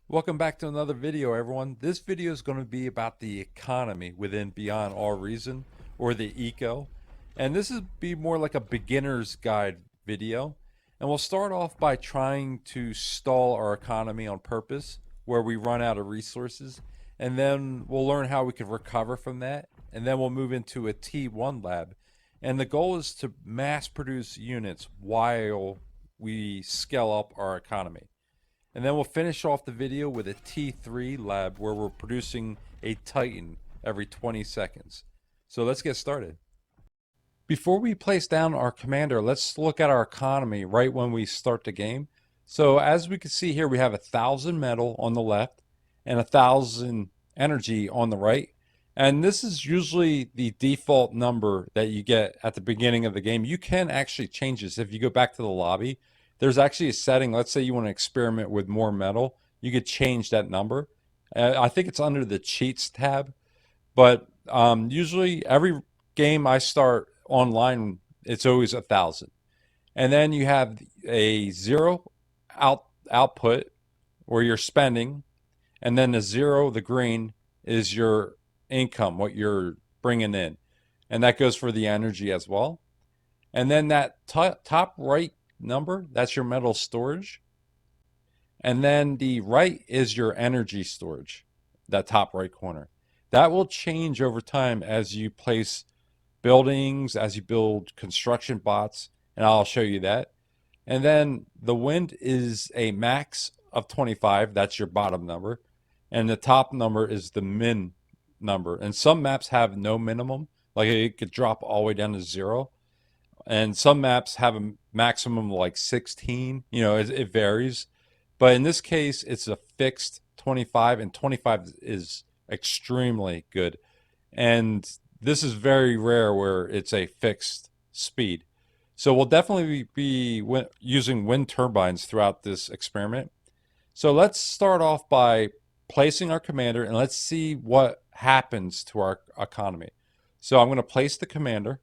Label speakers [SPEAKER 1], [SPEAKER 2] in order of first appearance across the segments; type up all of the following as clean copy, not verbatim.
[SPEAKER 1] Welcome back to another video, everyone. This video is going to be about the economy within Beyond All Reason, or the eco. And this is be more like a beginner's guide video. And we'll start off by trying to stall our economy on purpose, where we run out of resources. And then we'll learn how we can recover from that. And then we'll move into a T1 lab. And the goal is to mass produce units while we scale up our economy. And then we'll finish off the video with a T3 lab where we're producing a Titan every 20 seconds. So let's get started. Before we place down our commander, let's look at our economy right when we start the game. So as we can see here, we have 1,000 metal on the left and 1,000 energy on the right. And this is usually the default number that you get at the beginning of the game. You can actually change this. If you go back to the lobby, there's actually a setting. Let's say you want to experiment with more metal. You could change that number. I think it's under the cheats tab. But usually every game I start online, it's always 1,000. And then you have a zero output where you're spending. And then the zero, the green, is your income, what you're bringing in. And that goes for the energy as well. And then that top right number, that's your metal storage. And then the right is your energy storage, that top right corner. That will change over time as you place buildings, as you build construction bots, and I'll show you that. And then the wind is a max of 25, that's your bottom number. And the top number is the min number. And some maps have no minimum, like it could drop all the way down to 0. And some maps have a maximum like 16. It varies. But in this case, it's a fixed 25, and 25 is extremely good. And this is very rare where it's a fixed speed. So we'll definitely be using wind turbines throughout this experiment. So let's start off by placing our commander, and let's see what happens to our economy. So I'm going to place the commander.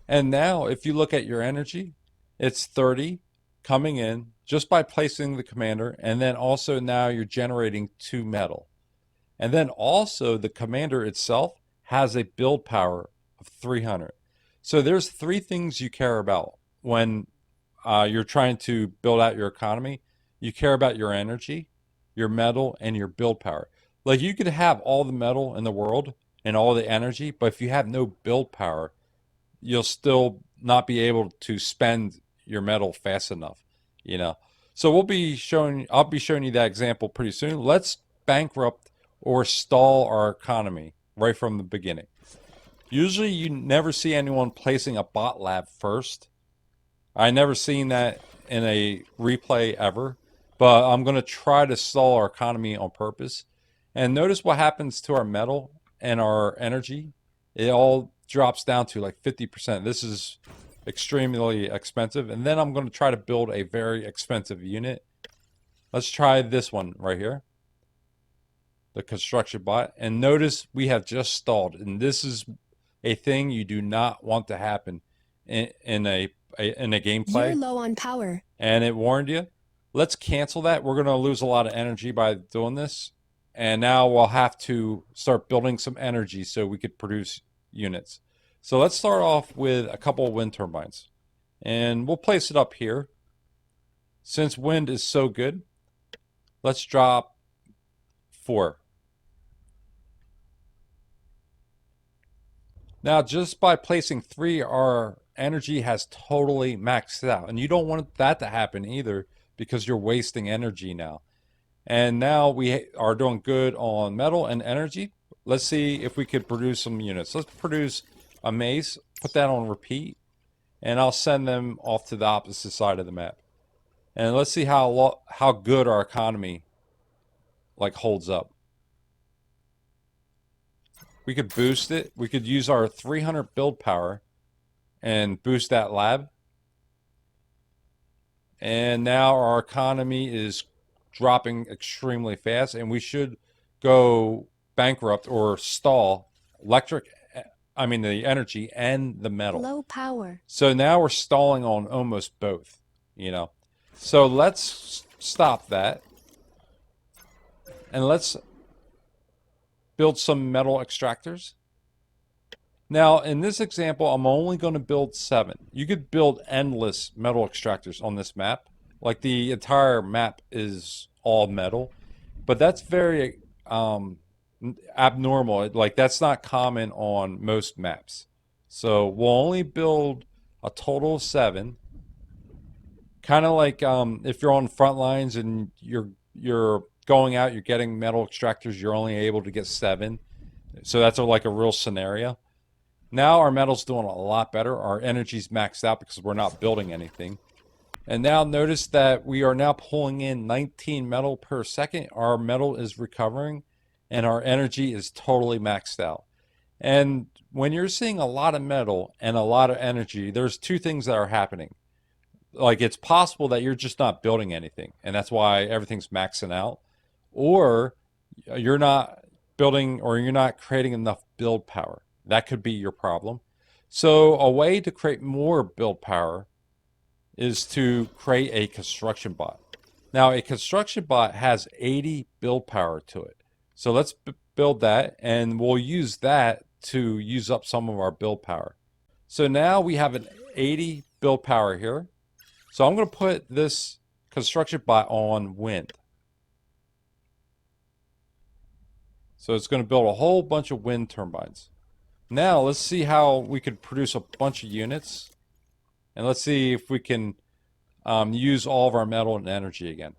[SPEAKER 1] And now if you look at your energy, it's 30 coming in just by placing the commander. And then also now you're generating 2 metal. And then also the commander itself has a build power of 300. So there's 3 things you care about when you're trying to build out your economy. You care about your energy, your metal, and your build power. Like you could have all the metal in the world and all the energy, but if you have no build power, you'll still not be able to spend your metal fast enough. So I'll be showing you that example pretty soon. Let's bankrupt or stall our economy right from the beginning. Usually you never see anyone placing a bot lab first. I never seen that in a replay ever, but I'm going to try to stall our economy on purpose. And notice what happens to our metal and our energy. It all drops down to like 50%. This is extremely expensive. And then I'm going to try to build a very expensive unit. Let's try this one right here, the construction bot. And notice we have just stalled. And this is a thing you do not want to happen in a gameplay.
[SPEAKER 2] You're low on power.
[SPEAKER 1] And it warned you. Let's cancel that. We're going to lose a lot of energy by doing this. And now we'll have to start building some energy so we could produce units. So let's start off with a couple of wind turbines. And we'll place it up here. Since wind is so good, let's drop 4. Now, just by placing 3, our energy has totally maxed out. And you don't want that to happen either because you're wasting energy now. And now we are doing good on metal and energy. Let's see if we could produce some units. Let's produce a mace, put that on repeat, and I'll send them off to the opposite side of the map. And let's see how good our economy holds up. We could boost it. We could use our 300 build power and boost that lab. And now our economy is dropping extremely fast, and we should go bankrupt or stall the energy and the metal.
[SPEAKER 2] Low power.
[SPEAKER 1] So now we're stalling on almost both. So let's stop that. And let's build some metal extractors. Now, in this example, I'm only going to build 7. You could build endless metal extractors on this map. Like the entire map is all metal. But that's very abnormal. Like that's not common on most maps. So we'll only build a total of 7. Kind of like if you're on front lines and you're going out, you're getting metal extractors, you're only able to get 7. So that's like a real scenario. Now our metal's doing a lot better. Our energy's maxed out because we're not building anything. And now notice that we are now pulling in 19 metal per second. Our metal is recovering and our energy is totally maxed out. And when you're seeing a lot of metal and a lot of energy, there's 2 things that are happening. Like it's possible that you're just not building anything and that's why everything's maxing out. Or you're not building or you're not creating enough build power. That could be your problem. So a way to create more build power is to create a construction bot. Now a construction bot has 80 build power to it. So let's build that and we'll use that to use up some of our build power. So now we have an 80 build power here. So I'm going to put this construction bot on wind. So it's going to build a whole bunch of wind turbines. Now let's see how we could produce a bunch of units. And let's see if we can use all of our metal and energy again.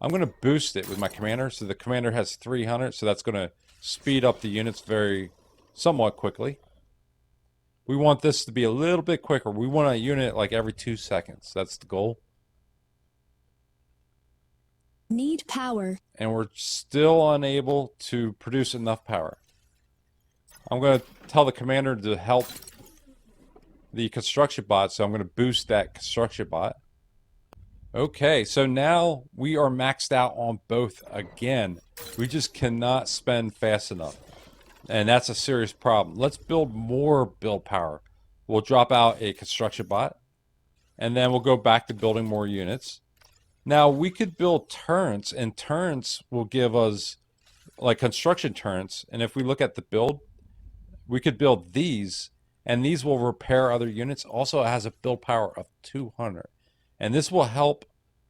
[SPEAKER 1] I'm going to boost it with my commander. So the commander has 300. So that's going to speed up the units somewhat quickly. We want this to be a little bit quicker. We want a unit like every 2 seconds. That's the goal.
[SPEAKER 2] Need power.
[SPEAKER 1] And we're still unable to produce enough power. I'm going to tell the commander to help the construction bot, so I'm going to boost that construction bot. Okay, so now we are maxed out on both again. We just cannot spend fast enough. And that's a serious problem. Let's build more build power. We'll drop out a construction bot. And then we'll go back to building more units. Now we could build turrets, and turrets will give us like construction turrets. And if we look at the build, we could build these, and these will repair other units. Also, it has a build power of 200. And this will help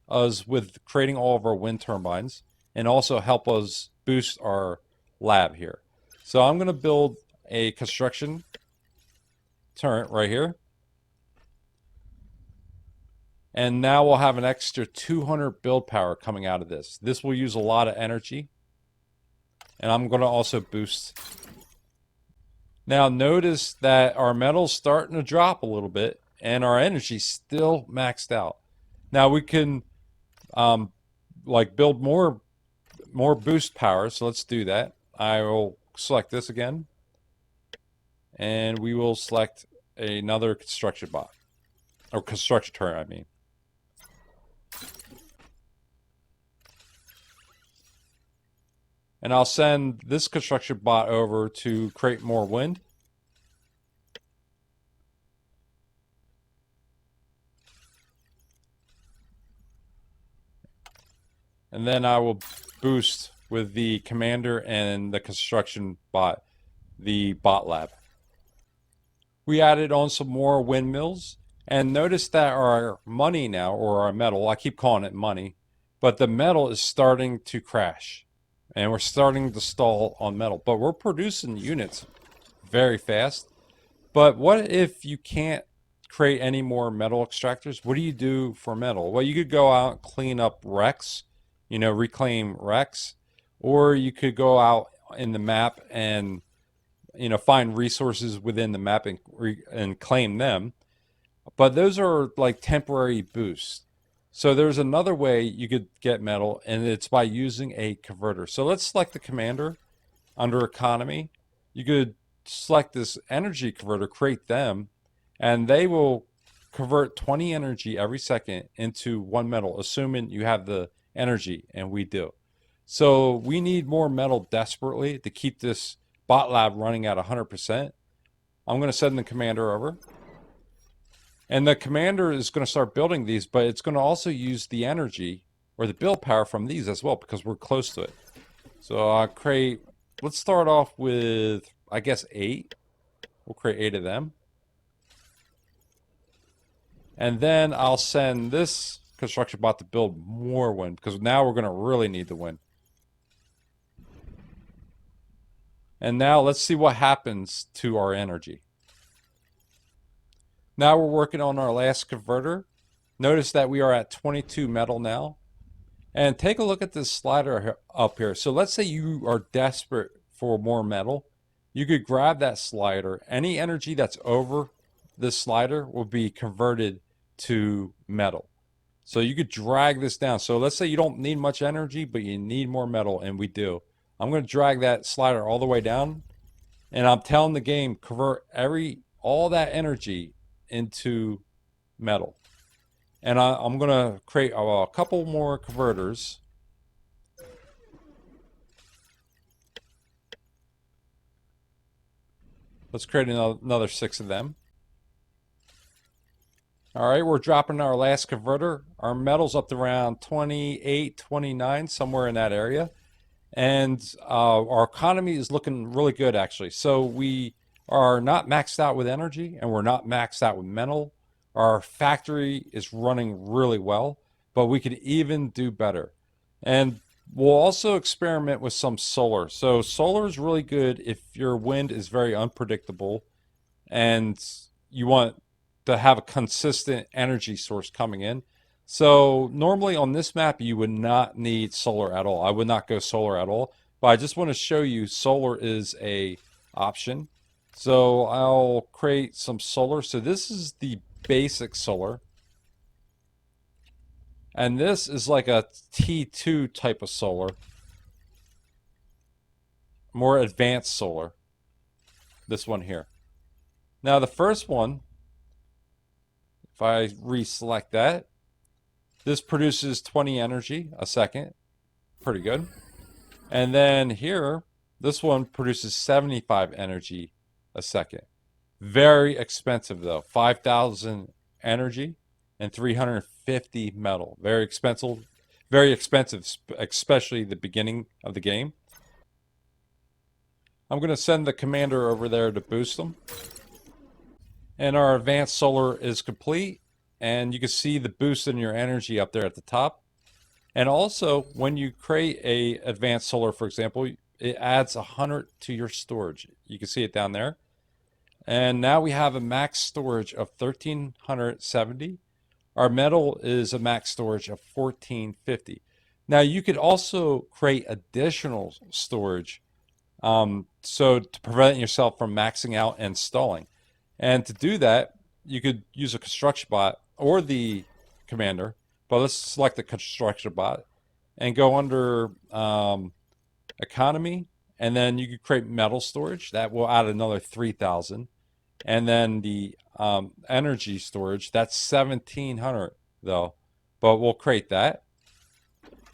[SPEAKER 1] us with creating all of our wind turbines and also help us boost our lab here. So I'm going to build a construction turret right here. And now we'll have an extra 200 build power coming out of this. This will use a lot of energy. And I'm going to also boost. Now notice that our metal's starting to drop a little bit and our energy's still maxed out. Now we can like build more boost power. So let's do that. I will select this again. And we will select another construction bot. Or construction turret, I mean. And I'll send this construction bot over to create more wind. And then I will boost with the commander and the construction bot, the bot lab. We added on some more windmills. And notice that our money now, or our metal, I keep calling it money, but the metal is starting to crash. And we're starting to stall on metal. But we're producing units very fast. But what if you can't create any more metal extractors? What do you do for metal? Well, you could go out and clean up wrecks, reclaim wrecks. Or you could go out in the map and, find resources within the map and claim them. But those are like temporary boosts. So there's another way you could get metal, and it's by using a converter. So let's select the commander under economy. You could select this energy converter, create them, and they will convert 20 energy every second into 1 metal, assuming you have the energy, and we do. So we need more metal desperately to keep this bot lab running at 100%. I'm going to send the commander over. And the commander is going to start building these, but it's going to also use the energy or the build power from these as well because we're close to it. So I'll create, let's start off with, I guess, 8. We'll create 8 of them. And then I'll send this construction bot to build more wind because now we're going to really need the wind. And now let's see what happens to our energy. Now we're working on our last converter. Notice that we are at 22 metal now. And take a look at this slider up here. So let's say you are desperate for more metal. You could grab that slider. Any energy that's over this slider will be converted to metal. So you could drag this down. So let's say you don't need much energy, but you need more metal, and we do. I'm going to drag that slider all the way down, and I'm telling the game, convert all that energy into metal. And I'm going to create a couple more converters. Let's create another 6 of them. All right, we're dropping our last converter. Our metal's up to around 28, 29, somewhere in that area. And our economy is looking really good, actually. So we are not maxed out with energy, and we're not maxed out with metal. Our factory is running really well, but we could even do better. And we'll also experiment with some solar. So solar is really good if your wind is very unpredictable and you want to have a consistent energy source coming in. So normally on this map, you would not need solar at all. I would not go solar at all, but I just want to show you solar is a option. So I'll create some solar. So this is the basic solar. And this is like a T2 type of solar. More advanced solar. This one here. Now the first one, if I reselect that, this produces 20 energy a second. Pretty good. And then here, this one produces 75 energy a second. Very expensive though. 5,000 energy and 350 metal. Very expensive, especially the beginning of the game. I'm going to send the commander over there to boost them. And our advanced solar is complete. And you can see the boost in your energy up there at the top. And also, when you create a advanced solar, for example, it adds 100 to your storage. You can see it down there. And now we have a max storage of 1,370. Our metal is a max storage of 1,450. Now you could also create additional storage, so to prevent yourself from maxing out and stalling. And to do that, you could use a construction bot or the commander, but let's select the construction bot and go under economy, and then you could create metal storage. That will add another 3,000. And then the energy storage, that's 1,700 though, but we'll create that.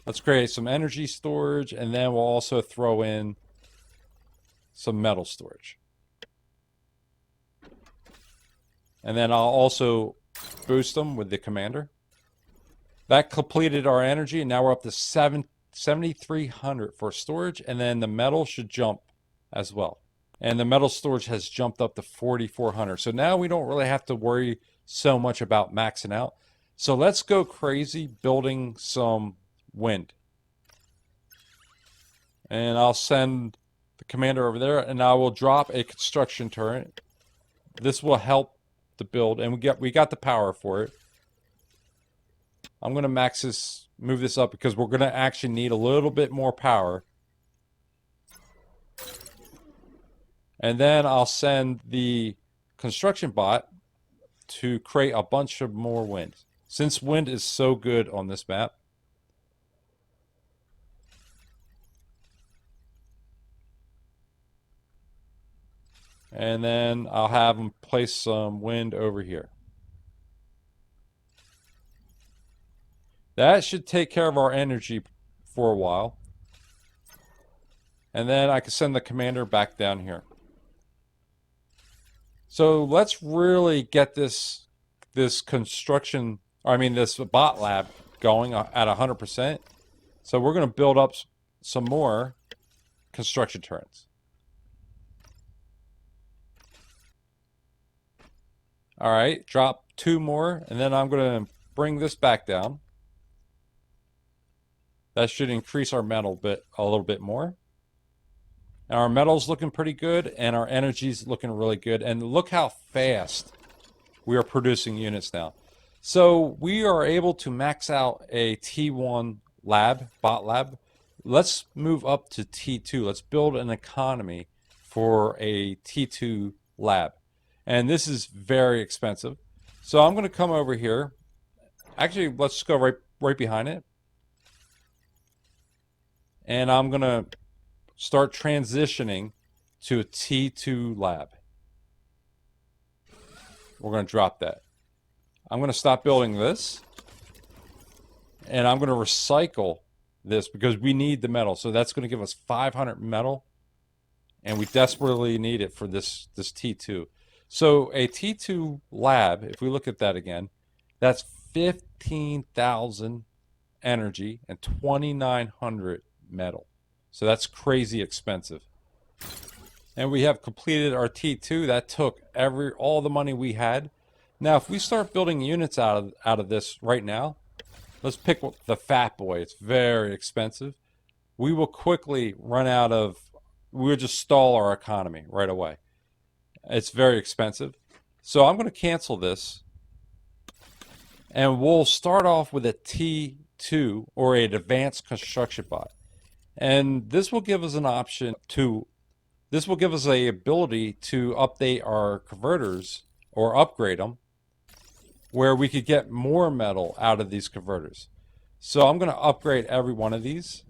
[SPEAKER 1] Let's create some energy storage, and then we'll also throw in some metal storage. And then I'll also boost them with the commander. That completed our energy, and now we're up to 7,300 for storage, and then the metal should jump as well. And the metal storage has jumped up to 4,400. So now we don't really have to worry so much about maxing out. So let's go crazy building some wind. And I'll send the commander over there, and I will drop a construction turret. This will help the build, and we got the power for it. I'm going to move this up because we're going to actually need a little bit more power. And then I'll send the construction bot to create a bunch of more wind. Since wind is so good on this map. And then I'll have them place some wind over here. That should take care of our energy for a while. And then I can send the commander back down here. So let's really get this bot lab going at 100%. So we're going to build up some more construction turrets. All right, drop 2 more, and then I'm going to bring this back down. That should increase our metal a little bit more. And our metal's looking pretty good, and our energy's looking really good. And look how fast we are producing units now. So we are able to max out a T1 lab, bot lab. Let's move up to T2. Let's build an economy for a T2 lab. And this is very expensive. So I'm going to come over here. Actually, let's go right behind it. And I'm going to start transitioning to a T2 lab. We're going to drop that. I'm going to stop building this. And I'm going to recycle this because we need the metal. So that's going to give us 500 metal. And we desperately need it for this T2. So a T2 lab, if we look at that again, that's 15,000 energy and 2,900 metal. So that's crazy expensive. And we have completed our T2. That took all the money we had. Now, if we start building units out of this right now, let's pick the fat boy. It's very expensive. We will quickly run out of, we'll just stall our economy right away. It's very expensive. So I'm going to cancel this. And we'll start off with a T2 or an advanced construction bot. And this will give us an option to, this will give us the ability to update our converters or upgrade them where we could get more metal out of these converters. So I'm going to upgrade every one of these.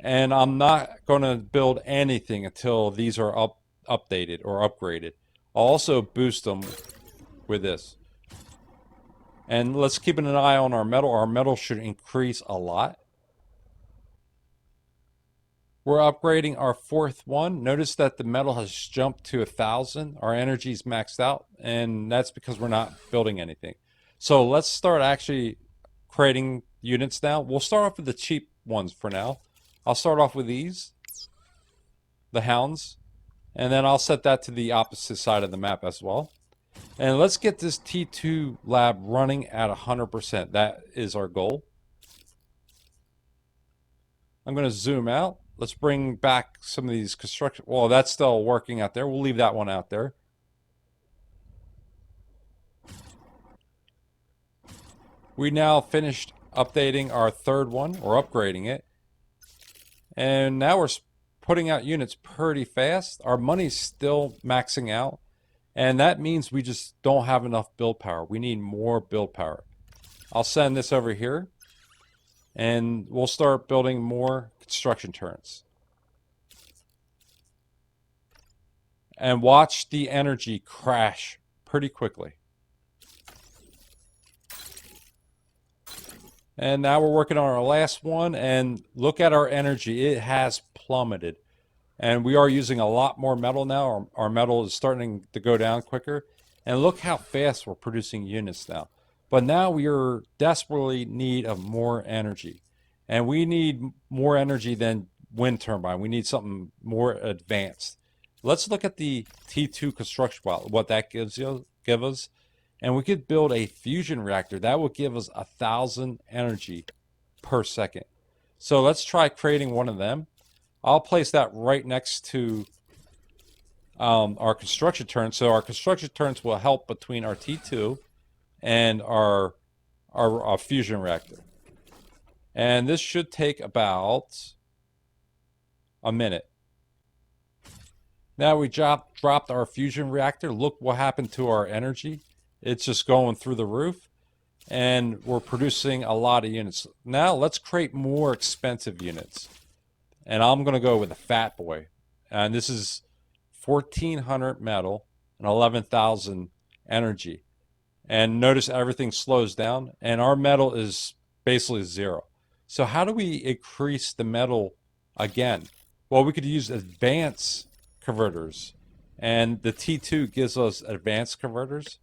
[SPEAKER 1] And I'm not going to build anything until these are updated or upgraded. I'll also boost them with this. And let's keep an eye on our metal. Our metal should increase a lot. We're upgrading our 4th one. Notice that the metal has jumped to 1,000. Our energy's maxed out, and that's because we're not building anything. So let's start actually creating units now. We'll start off with the cheap ones for now. I'll start off with these, the hounds, and then I'll set that to the opposite side of the map as well. And let's get this T2 lab running at 100%. That is our goal. I'm going to zoom out. Let's bring back some of these construction. Well, that's still working out there. We'll leave that one out there. We now finished updating our 3rd one, or upgrading it. And now we're putting out units pretty fast. Our money's still maxing out. And that means we just don't have enough build power. We need more build power. I'll send this over here. And we'll start building more construction turrets. And watch the energy crash pretty quickly. And now we're working on our last one, and look at our energy. It has plummeted. And we are using a lot more metal now. Our metal is starting to go down quicker. And look how fast we're producing units now. But now we are desperately in need of more energy. And we need more energy than wind turbine. We need something more advanced. Let's look at the T2 construction bot, what that give us. And we could build a fusion reactor. That will give us 1,000 energy per second. So let's try creating one of them. I'll place that right next to our construction turrets. So our construction turrets will help between our T2 and our fusion reactor. And this should take about a minute. Now we dropped our fusion reactor. Look what happened to our energy. It's just going through the roof. And we're producing a lot of units. Now let's create more expensive units. And I'm going to go with a fat boy. And this is 1,400 metal and 11,000 energy. And notice everything slows down. And our metal is basically 0. So how do we increase the metal again? Well, we could use advanced converters. And the T2 gives us advanced converters.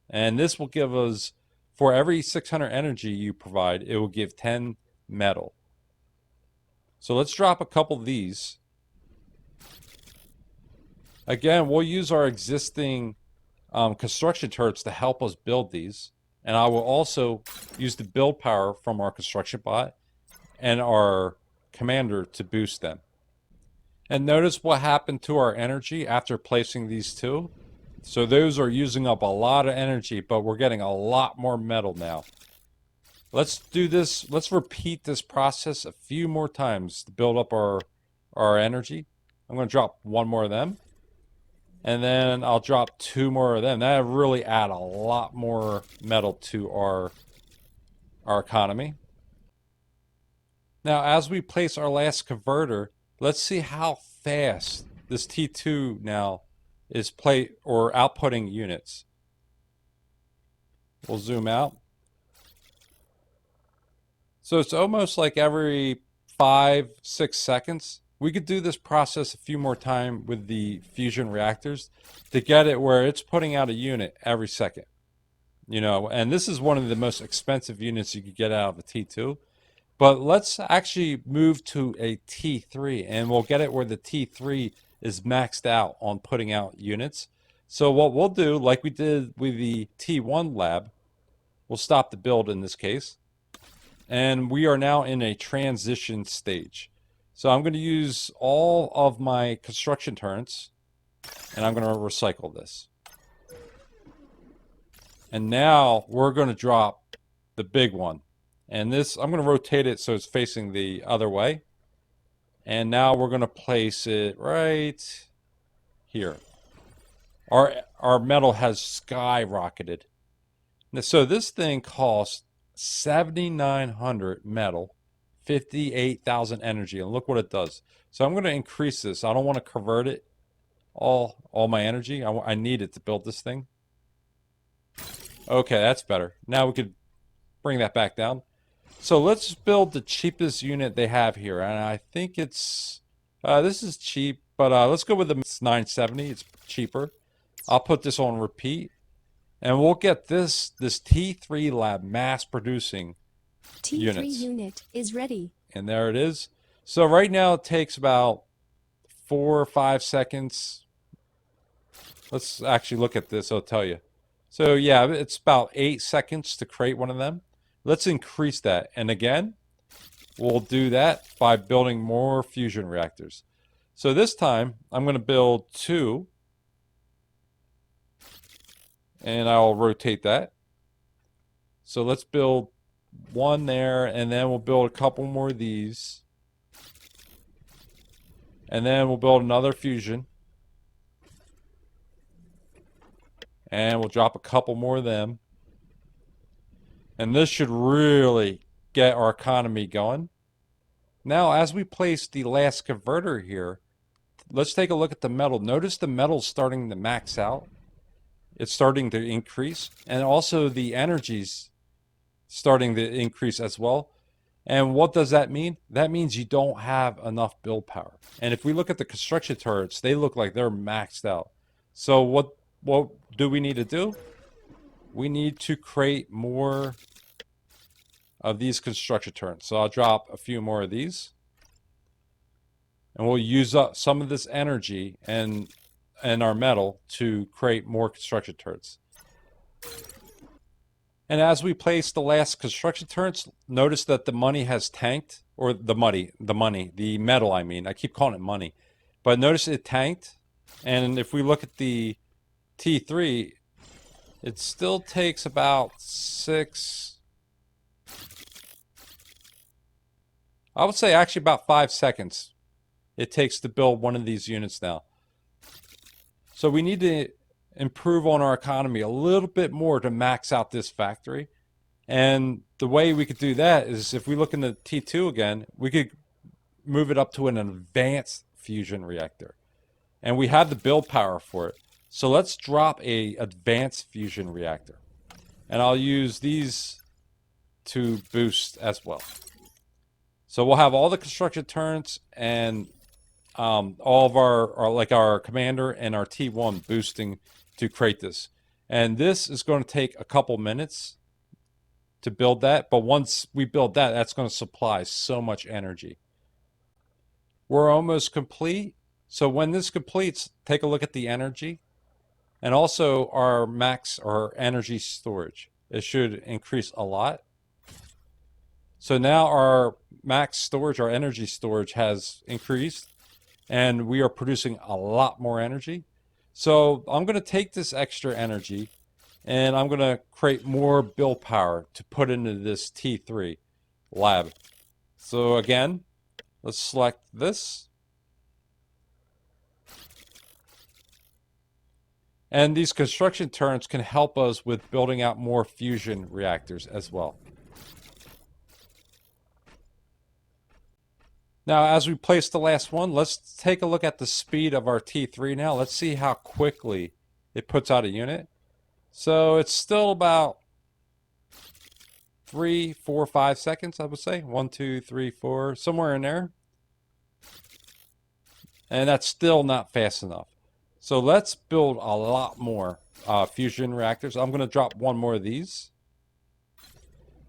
[SPEAKER 1] And this will give us for every 600 energy you provide, it will give 10 metal. So let's drop a couple of these. Again, we'll use our existing construction turrets to help us build these. And I will also use the build power from our construction bot and our commander to boost them. And notice what happened to our energy after placing these two. So those are using up a lot of energy, but we're getting a lot more metal now. Let's do this. Let's repeat this process a few more times to build up our energy. I'm going to drop one more of them. And then I'll drop two more of them. That really add a lot more metal to our economy. Now, as we place our last converter, let's see how fast this T2 now is outputting units. We'll zoom out. So it's almost like every 5-6 seconds. We could do this process a few more times with the fusion reactors to get it where it's putting out a unit every second. You know, and this is one of the most expensive units you could get out of a T2. But let's actually move to a T3 and we'll get it where the T3 is maxed out on putting out units. So what we'll do, like we did with the T1 lab, we'll stop the build in this case. And we are now in a transition stage. So I'm going to use all of my construction turrets and I'm going to recycle this. And now we're going to drop the big one. And this, I'm going to rotate it so it's facing the other way. And now we're going to place it right here. Our metal has skyrocketed. So this thing costs 7,900 metal, 58,000 energy, and look what it does. So I'm going to increase this. I don't want to convert it all my energy. I need it to build this thing. Okay, that's better. Now we could bring that back down. So let's build the cheapest unit they have here, and I think it's this is cheap, but let's go with the 970. It's cheaper. I'll put this on repeat, and we'll get this T3 lab mass producing
[SPEAKER 2] T3
[SPEAKER 1] units.
[SPEAKER 2] unit is ready.
[SPEAKER 1] And there it is. So right now it takes about 4 or 5 seconds. Let's actually look at this. I'll tell you. So yeah, it's about 8 seconds to create one of them. Let's increase that. And again, we'll do that by building more fusion reactors. So this time I'm going to build 2. And I'll rotate that. So let's build 1 there, and then we'll build a couple more of these. And then we'll build another fusion. And we'll drop a couple more of them. And this should really get our economy going. Now, as we place the last converter here, let's take a look at the metal. Notice the metal's starting to max out. It's starting to increase. And also the energy's starting to increase as well. And what does that mean? That means you don't have enough build power. And if we look at the construction turrets, they look like they're maxed out. So what do we need to do? We need to create more of these construction turrets. So I'll drop a few more of these. And we'll use up some of this energy and our metal to create more construction turrets. And as we place the last construction turrets, notice that the money has tanked, or the metal, I mean. I keep calling it money. But notice it tanked. And if we look at the T3, it still takes about 6, I would say actually about 5 seconds it takes to build one of these units now. So we need to improve on our economy a little bit more to max out this factory. And the way we could do that is if we look in the T2 again, we could move it up to an advanced fusion reactor. And we have the build power for it. So let's drop a advanced fusion reactor. And I'll use these to boost as well. So we'll have all the construction turrets and all of our commander and our T1 boosting to create this. And this is going to take a couple minutes to build that. But once we build that, that's going to supply so much energy. We're almost complete. So when this completes, take a look at the energy and also our max or energy storage. It should increase a lot. So now our max storage, our energy storage has increased and we are producing a lot more energy. So I'm going to take this extra energy and I'm going to create more build power to put into this T3 lab. So again, let's select this. And these construction terms can help us with building out more fusion reactors as well. Now, as we place the last one, let's take a look at the speed of our T3 now. Let's see how quickly it puts out a unit. So it's still about 3, 4, 5 seconds, I would say. 1, 2, 3, 4, somewhere in there. And that's still not fast enough. So let's build a lot more fusion reactors. I'm going to drop one more of these.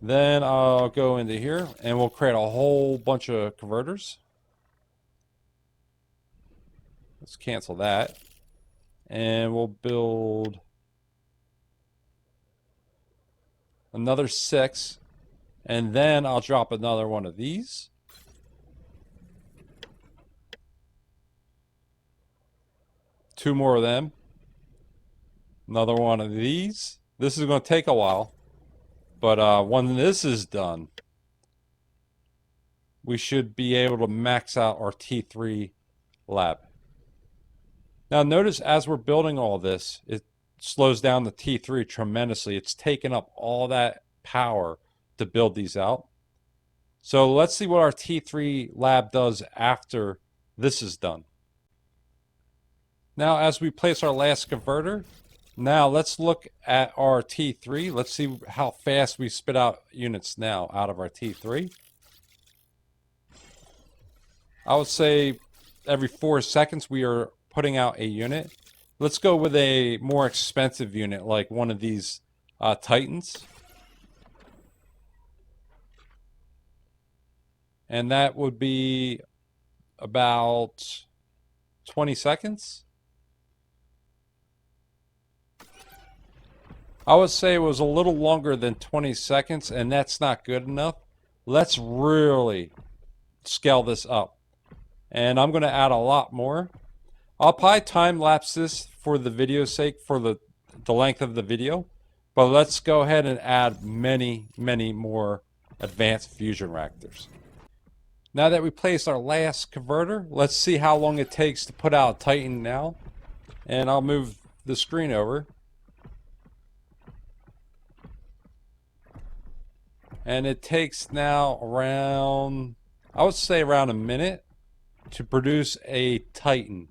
[SPEAKER 1] Then I'll go into here and we'll create a whole bunch of converters. Let's cancel that. And we'll build another 6. And then I'll drop another one of these. Two more of them. Another one of these. This is going to take a while. But when this is done, we should be able to max out our T3 lab. Now notice as we're building all this, it slows down the T3 tremendously. It's taken up all that power to build these out. So let's see what our T3 lab does after this is done. Now as we place our last converter, now let's look at our T3. Let's see how fast we spit out units now out of our T3. I would say every 4 seconds we are putting out a unit. Let's go with a more expensive unit like one of these Titans. And that would be about 20 seconds. I would say it was a little longer than 20 seconds, and that's not good enough. Let's really scale this up. And I'm going to add a lot more. I'll probably time-lapse this for the video's sake, for the length of the video. But let's go ahead and add many, many more advanced fusion reactors. Now that we placed our last converter, let's see how long it takes to put out a Titan now. And I'll move the screen over. And it takes now around, I would say around a minute to produce a Titan.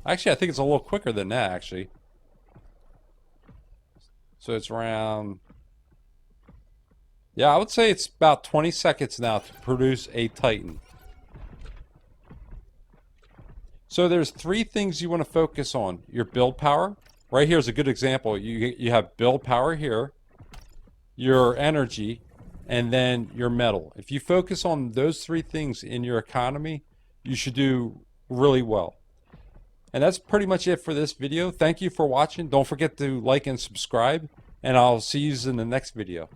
[SPEAKER 1] Actually, I think it's a little quicker than that, actually. So it's around, yeah, I would say it's about 20 seconds now to produce a Titan. So there's 3 things you want to focus on. Your build power. Right here is a good example. You have build power here, your energy, and then your metal. If you focus on those 3 things in your economy, you should do really well. And that's pretty much it for this video. Thank you for watching. Don't forget to like and subscribe, and I'll see you in the next video.